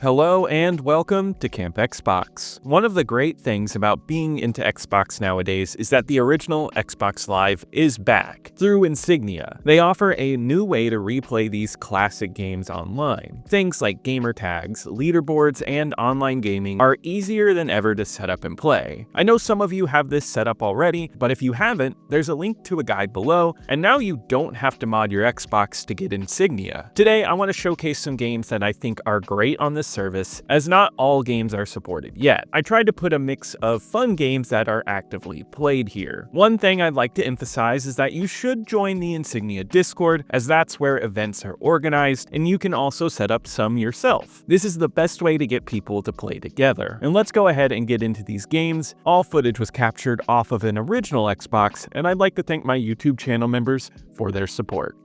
Hello and welcome to Camp Xbox. One of the great things about being into Xbox nowadays is that the original Xbox Live is back through Insignia. They offer a new way to replay these classic games online. Things like gamer tags, leaderboards, and online gaming are easier than ever to set up and play. I know some of you have this set up already, but if you haven't, there's a link to a guide below, and now you don't have to mod your Xbox to get Insignia. Today, I want to showcase some games that I think are great on this service, as not all games are supported yet. I tried to put a mix of fun games that are actively played here. One thing I'd like to emphasize is that you should join the Insignia Discord, as that's where events are organized, and you can also set up some yourself. This is the best way to get people to play together. And let's go ahead and get into these games. All footage was captured off of an original Xbox, and I'd like to thank my YouTube channel members for their support.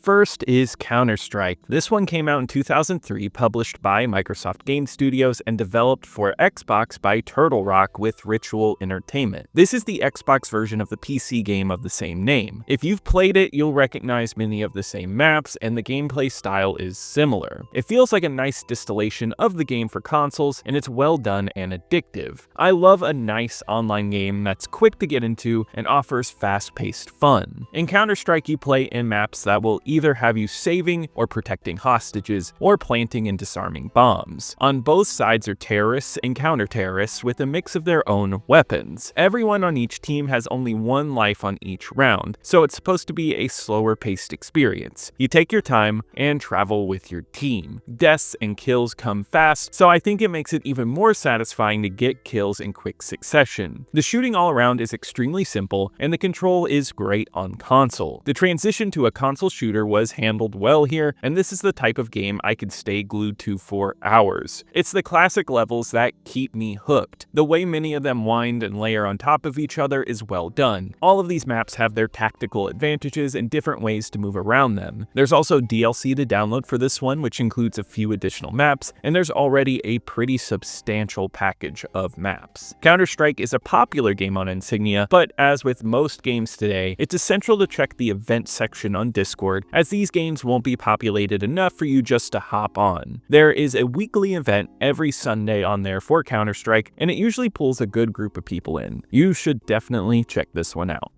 First is Counter-Strike. This one came out in 2003, published by Microsoft Game Studios and developed for Xbox by Turtle Rock with Ritual Entertainment. This is the Xbox version of the PC game of the same name. If you've played it, you'll recognize many of the same maps, and the gameplay style is similar. It feels like a nice distillation of the game for consoles, and it's well done and addictive. I love a nice online game that's quick to get into and offers fast-paced fun. In Counter-Strike, you play in maps that will either have you saving or protecting hostages or planting and disarming bombs. On both sides are terrorists and counter-terrorists with a mix of their own weapons. Everyone on each team has only one life on each round, so it's supposed to be a slower paced experience. You take your time and travel with your team. Deaths and kills come fast, so I think it makes it even more satisfying to get kills in quick succession. The shooting all around is extremely simple, and the control is great on console. The transition to a console shooter was handled well here, and this is the type of game I could stay glued to for hours. It's the classic levels that keep me hooked. The way many of them wind and layer on top of each other is well done. All of these maps have their tactical advantages and different ways to move around them. There's also DLC to download for this one, which includes a few additional maps, and there's already a pretty substantial package of maps. Counter-Strike is a popular game on Insignia, but as with most games today, it's essential to check the event section on Discord, as these games won't be populated enough for you just to hop on. There is a weekly event every Sunday on there for Counter-Strike, and it usually pulls a good group of people in. You should definitely check this one out.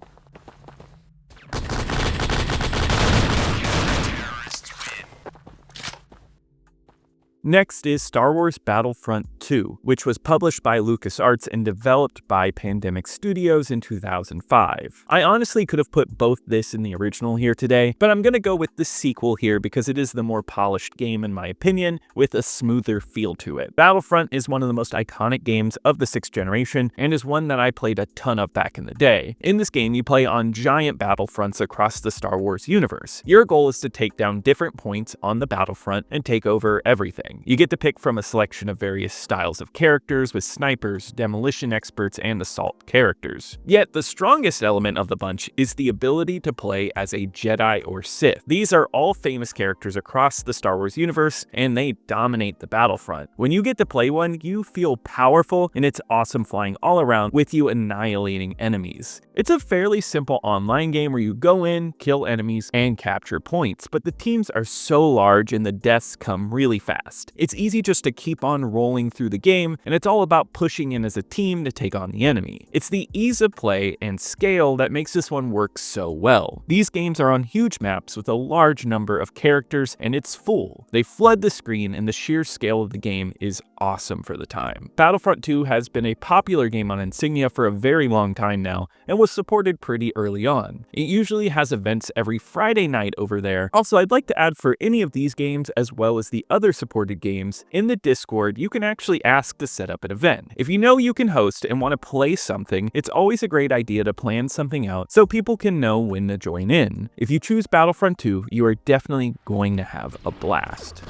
Next is Star Wars Battlefront 2, which was published by LucasArts and developed by Pandemic Studios in 2005. I honestly could have put both this and the original here today, but I'm gonna go with the sequel here because it is the more polished game in my opinion, with a smoother feel to it. Battlefront is one of the most iconic games of the 6th generation and is one that I played a ton of back in the day. In this game, you play on giant battlefronts across the Star Wars universe. Your goal is to take down different points on the battlefront and take over everything. You get to pick from a selection of various styles of characters with snipers, demolition experts, and assault characters. Yet the strongest element of the bunch is the ability to play as a Jedi or Sith. These are all famous characters across the Star Wars universe, and they dominate the battlefront. When you get to play one, you feel powerful, and it's awesome flying all around with you annihilating enemies. It's a fairly simple online game where you go in, kill enemies, and capture points, but the teams are so large and the deaths come really fast. It's easy just to keep on rolling through the game, and it's all about pushing in as a team to take on the enemy. It's the ease of play and scale that makes this one work so well. These games are on huge maps with a large number of characters, and it's full. They flood the screen, and the sheer scale of the game is awesome for the time. Battlefront 2 has been a popular game on Insignia for a very long time now, and was supported pretty early on. It usually has events every Friday night over there. Also, I'd like to add for any of these games, as well as the other supported games, in the Discord, you can actually ask to set up an event. If you know you can host and want to play something, it's always a great idea to plan something out so people can know when to join in. If you choose Battlefront 2, you are definitely going to have a blast.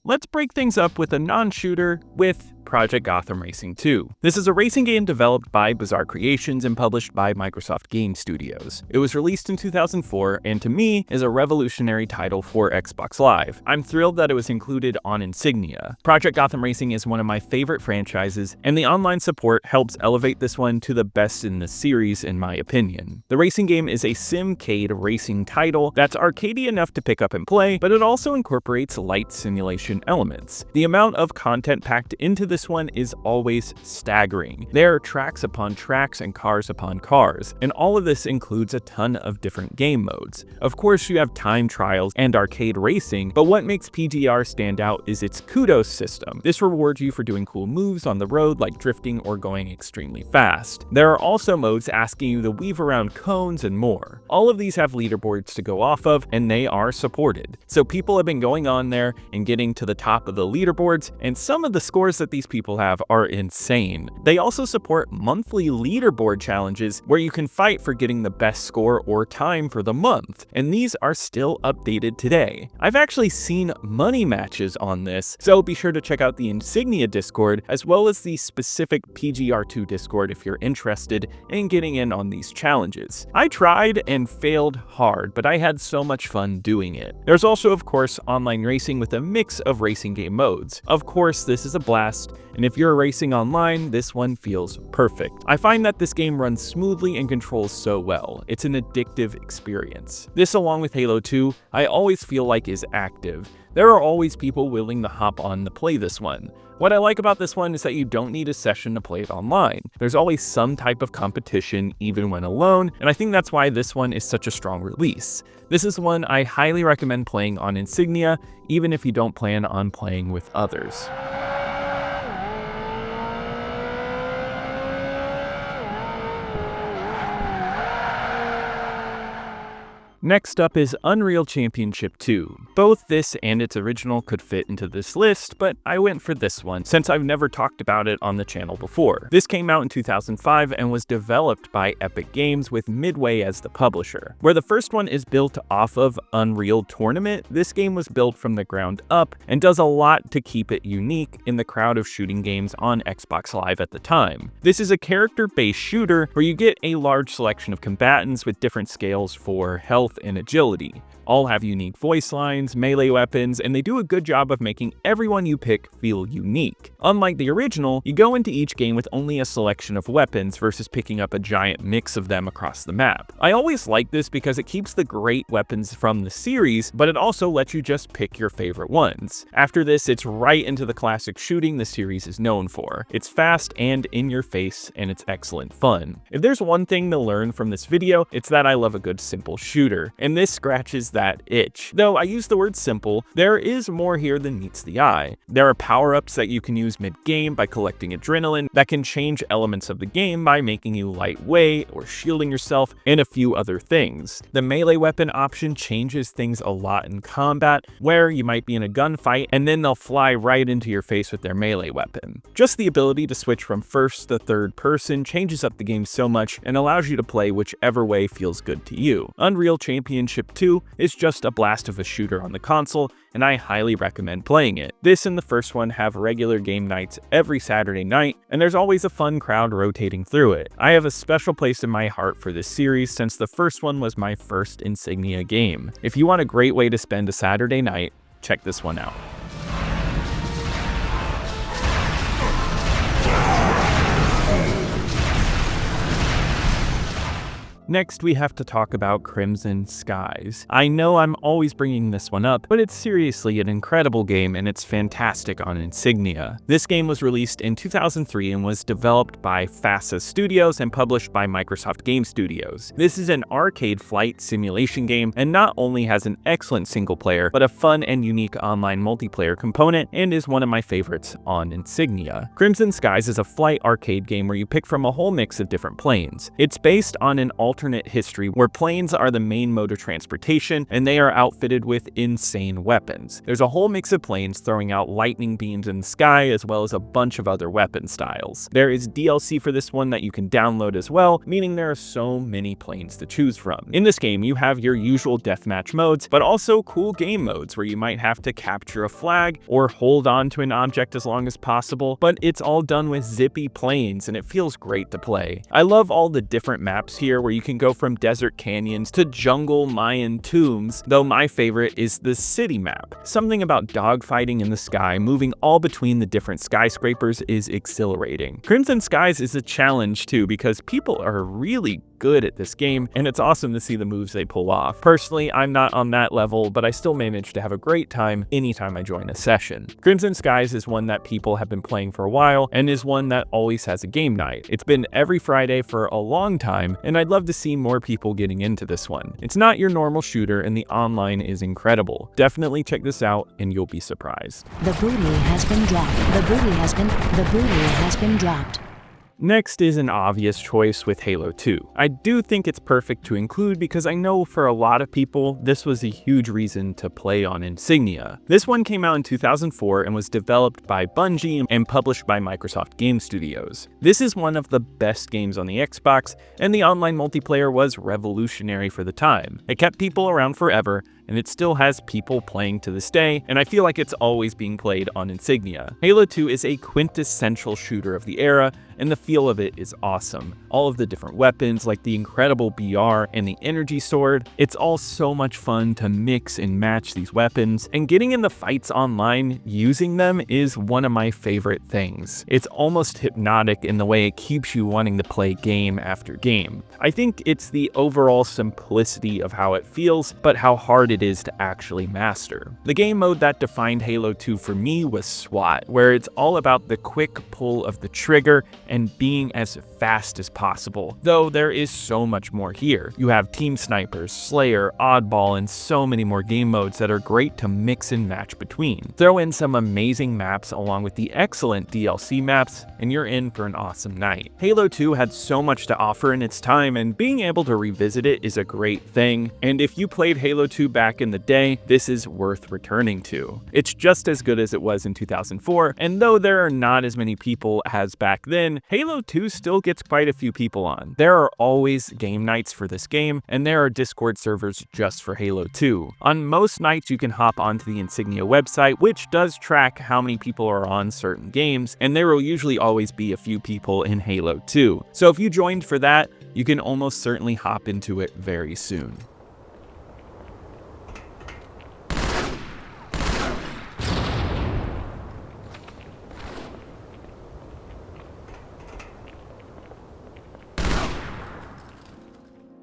Let's break things up with a non-shooter with Project Gotham Racing 2. This is a racing game developed by Bizarre Creations and published by Microsoft Game Studios. It was released in 2004 and to me is a revolutionary title for Xbox Live. I'm thrilled that it was included on Insignia. Project Gotham Racing is one of my favorite franchises, and the online support helps elevate this one to the best in the series in my opinion. The racing game is a simcade racing title that's arcadey enough to pick up and play, but it also incorporates light simulation elements. The amount of content packed into this one is always staggering. There are tracks upon tracks and cars upon cars, and all of this includes a ton of different game modes. Of course, you have time trials and arcade racing, but what makes PGR stand out is its kudos system. This rewards you for doing cool moves on the road like drifting or going extremely fast. There are also modes asking you to weave around cones and more. All of these have leaderboards to go off of, and they are supported. So people have been going on there and getting to the top of the leaderboards, and some of the scores that these people have are insane. They also support monthly leaderboard challenges where you can fight for getting the best score or time for the month, and these are still updated today. I've actually seen money matches on this, so be sure to check out the Insignia Discord as well as the specific PGR2 Discord if you're interested in getting in on these challenges. I tried and failed hard, but I had so much fun doing it. There's also, of course, online racing with a mix of racing game modes. Of course, this is a blast, and if you're racing online, this one feels perfect. I find that this game runs smoothly and controls so well. It's an addictive experience. This, along with Halo 2, I always feel like is active. There are always people willing to hop on to play this one. What I like about this one is that you don't need a session to play it online. There's always some type of competition even when alone, and I think that's why this one is such a strong release. This is one I highly recommend playing on Insignia, even if you don't plan on playing with others. Next up is Unreal Championship 2. Both this and its original could fit into this list, but I went for this one since I've never talked about it on the channel before. This came out in 2005 and was developed by Epic Games with Midway as the publisher. Where the first one is built off of Unreal Tournament, this game was built from the ground up and does a lot to keep it unique in the crowd of shooting games on Xbox Live at the time. This is a character-based shooter where you get a large selection of combatants with different scales for health and agility. All have unique voice lines, melee weapons, and they do a good job of making everyone you pick feel unique. Unlike the original, you go into each game with only a selection of weapons versus picking up a giant mix of them across the map. I always like this because it keeps the great weapons from the series, but it also lets you just pick your favorite ones. After this, it's right into the classic shooting the series is known for. It's fast and in your face, and it's excellent fun. If there's one thing to learn from this video, it's that I love a good simple shooter, and this scratches that itch. Though I use the word simple, there is more here than meets the eye. There are power-ups that you can use mid-game by collecting adrenaline that can change elements of the game by making you lightweight or shielding yourself, and a few other things. The melee weapon option changes things a lot in combat, where you might be in a gunfight and then they'll fly right into your face with their melee weapon. Just the ability to switch from first to third person changes up the game so much and allows you to play whichever way feels good to you. Unreal Championship 2 is just a blast of a shooter on the console, and I highly recommend playing it. This and the first one have regular game nights every Saturday night, and there's always a fun crowd rotating through it. I have a special place in my heart for this series since the first one was my first Insignia game. If you want a great way to spend a Saturday night, check this one out. Next, we have to talk about Crimson Skies. I know I'm always bringing this one up, but it's seriously an incredible game and it's fantastic on Insignia. This game was released in 2003 and was developed by FASA Studios and published by Microsoft Game Studios. This is an arcade flight simulation game and not only has an excellent single player, but a fun and unique online multiplayer component and is one of my favorites on Insignia. Crimson Skies is a flight arcade game where you pick from a whole mix of different planes. It's based on an alternate alternate history where planes are the main mode of transportation and they are outfitted with insane weapons. There's a whole mix of planes throwing out lightning beams in the sky as well as a bunch of other weapon styles. There is DLC for this one that you can download as well, meaning there are so many planes to choose from. In this game, you have your usual deathmatch modes, but also cool game modes where you might have to capture a flag or hold on to an object as long as possible, but it's all done with zippy planes and it feels great to play. I love all the different maps here where you can go from desert canyons to jungle Mayan tombs, though my favorite is the city map. Something about dogfighting in the sky, moving all between the different skyscrapers is exhilarating. Crimson Skies is a challenge too because people are really good at this game, and it's awesome to see the moves they pull off. Personally, I'm not on that level, but I still manage to have a great time anytime I join a session. Crimson Skies is one that people have been playing for a while, and is one that always has a game night. It's been every Friday for a long time, and I'd love to see more people getting into this one. It's not your normal shooter, and the online is incredible. Definitely check this out, and you'll be surprised. The booty has been dropped. The booty has been dropped. Next is an obvious choice with Halo 2. I do think it's perfect to include because I know for a lot of people, this was a huge reason to play on Insignia. This one came out in 2004 and was developed by Bungie and published by Microsoft Game Studios. This is one of the best games on the Xbox, and the online multiplayer was revolutionary for the time. It kept people around forever, and it still has people playing to this day, and I feel like it's always being played on Insignia. Halo 2 is a quintessential shooter of the era, and the feel of it is awesome. All of the different weapons, like the incredible BR and the energy sword, it's all so much fun to mix and match these weapons, and getting in the fights online using them is one of my favorite things. It's almost hypnotic in the way it keeps you wanting to play game after game. I think it's the overall simplicity of how it feels, but how hard it is to actually master. The game mode that defined Halo 2 for me was SWAT, where it's all about the quick pull of the trigger and being as fast as possible, though there is so much more here. You have Team Snipers, Slayer, Oddball, and so many more game modes that are great to mix and match between. Throw in some amazing maps along with the excellent DLC maps, and you're in for an awesome night. Halo 2 had so much to offer in its time, and being able to revisit it is a great thing, and if you played Halo 2 back in the day, this is worth returning to. It's just as good as it was in 2004, and though there are not as many people as back then, Halo 2 still gets quite a few people on. There are always game nights for this game, and there are Discord servers just for Halo 2. On most nights, you can hop onto the Insignia website, which does track how many people are on certain games, and there will usually always be a few people in Halo 2. So if you joined for that, you can almost certainly hop into it very soon.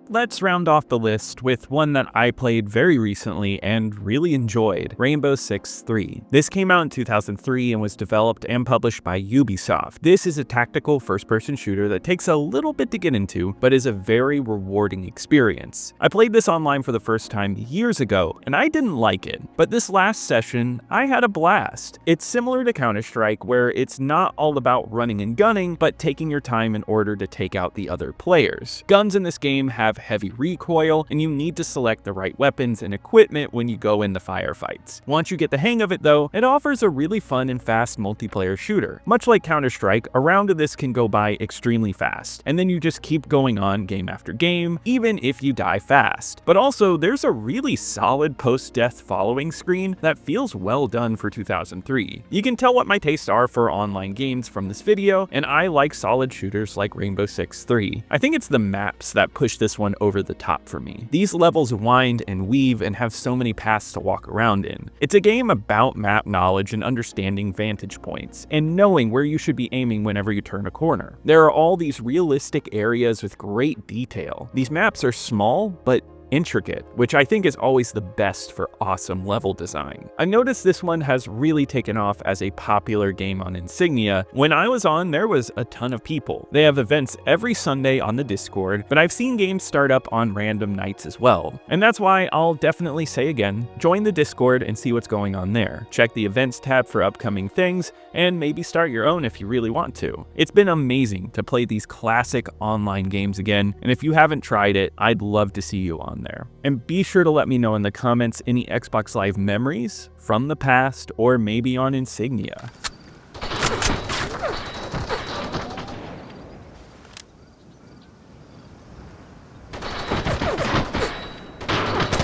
Let's round off the list with one that I played very recently and really enjoyed, Rainbow Six 3. This came out in 2003 and was developed and published by Ubisoft. This is a tactical first-person shooter that takes a little bit to get into, but is a very rewarding experience. I played this online for the first time years ago, and I didn't like it, but this last session, I had a blast. It's similar to Counter-Strike, where it's not all about running and gunning, but taking your time in order to take out the other players. Guns in this game have heavy recoil, and you need to select the right weapons and equipment when you go in the firefights. Once you get the hang of it though, it offers a really fun and fast multiplayer shooter. Much like Counter-Strike, a round of this can go by extremely fast, and then you just keep going on game after game, even if you die fast. But also, there's a really solid post-death following screen that feels well done for 2003. You can tell what my tastes are for online games from this video, and I like solid shooters like Rainbow Six 3. I think it's the maps that push this one over the top for me. These levels wind and weave and have so many paths to walk around in. It's a game about map knowledge and understanding vantage points, and knowing where you should be aiming whenever you turn a corner. There are all these realistic areas with great detail. These maps are small, but intricate, which I think is always the best for awesome level design. I noticed this one has really taken off as a popular game on Insignia. When I was on, there was a ton of people. They have events every Sunday on the Discord, but I've seen games start up on random nights as well. And that's why I'll definitely say again, join the Discord and see what's going on there. Check the events tab for upcoming things, and maybe start your own if you really want to. It's been amazing to play these classic online games again, and if you haven't tried it, I'd love to see you on there. And be sure to let me know in the comments any Xbox Live memories from the past or maybe on Insignia.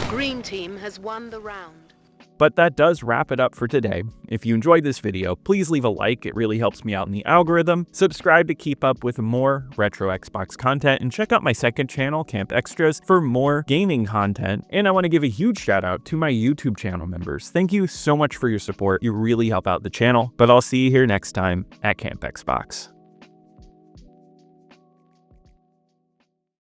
Green team has won the round. But that does wrap it up for today. If you enjoyed this video, please leave a like, it really helps me out in the algorithm. Subscribe to keep up with more retro Xbox content, and check out my second channel, Camp Extras, for more gaming content. And I want to give a huge shout out to my YouTube channel members. Thank you so much for your support. You really help out the channel. But I'll see you here next time at Camp Xbox.